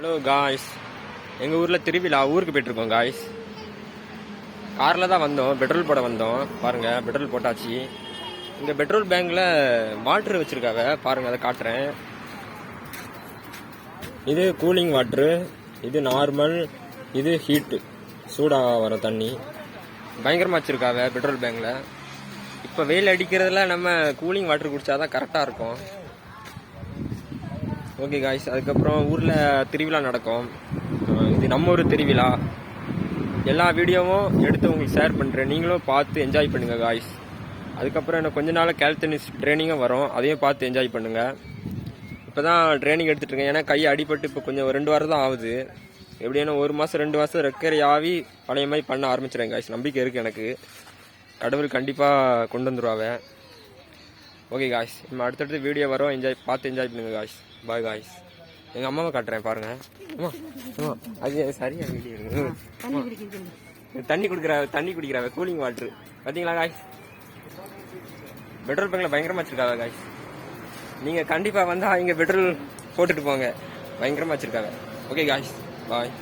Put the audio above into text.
Hello guys, எங்கள் ஊரில் திருவிழா, ஊருக்கு போயிட்டுருக்கோம் காய்ஸ். காரில் தான் வந்தோம், பெட்ரோல் போட வந்தோம். பாருங்கள், பெட்ரோல் போட்டாச்சு. இங்கே பெட்ரோல் பேங்கில் வாட்ரு வச்சுருக்காங்க, பாருங்கள், அதை காட்டுறேன். இது கூலிங் வாட்ரு, இது நார்மல், இது ஹீட்டு, சூடாக வர தண்ணி. பயங்கரமாக வச்சுருக்காங்க பெட்ரோல் பேங்கில். இப்போ வெயில் அடிக்கிறதுல நம்ம கூலிங் வாட்ரு குடித்தாதான் கரெக்டாக இருக்கும். ஓகே காய்ஸ், அதுக்கப்புறம் ஊரில் திருவிழா நடக்கும். இது நம்ம ஊர் திருவிழா. எல்லா வீடியோவும் எடுத்து உங்களுக்கு ஷேர் பண்ணுறேன், நீங்களும் பார்த்து என்ஜாய் பண்ணுங்கள் காய்ஸ். அதுக்கப்புறம் எனக்கு கொஞ்ச நாள் கேல்டனிஸ் ட்ரைனிங்கும் வரும், அதையும் பார்த்து என்ஜாய் பண்ணுங்கள். இப்போ தான் ட்ரைனிங் எடுத்துகிட்ருக்கேன், ஏன்னா கை அடிபட்டு இப்போ கொஞ்சம் 2 வாரம் தான் ஆகுது. எப்படின்னா 1 மாதம் 2 மாதம் ரெக்கரி ஆகி பழைய மாதிரி பண்ண ஆரம்பிச்சிடுறேன் காய்ஸ். நம்பிக்கை இருக்குது எனக்கு, கடவுள் கண்டிப்பாக கொண்டு வந்துடுவாங்க. ஓகே காய்ஸ், நம்ம அடுத்தடுத்து வீடியோ வரும், பார்த்து என்ஜாய் பண்ணுங்கள் காய்ஸ். Bye guys. எங்கள் அம்மாவை காட்டுறேன் பாருங்கள். அம்மா அது சரியாக வீடியோ தண்ணி குடிக்கிறாங்க கூலிங் வாட்ரு. பார்த்தீங்களா காய்ஸ், பெட்ரோல் பங்கில் பயங்கரமாக வச்சுருக்காங்க காய்ஸ். நீங்கள் கண்டிப்பாக வந்தால் இங்கே பெட்ரோல் போட்டுட்டு போங்க, பயங்கரமாக வச்சுருக்காங்க. ஓகே காய்ஸ், பாய்.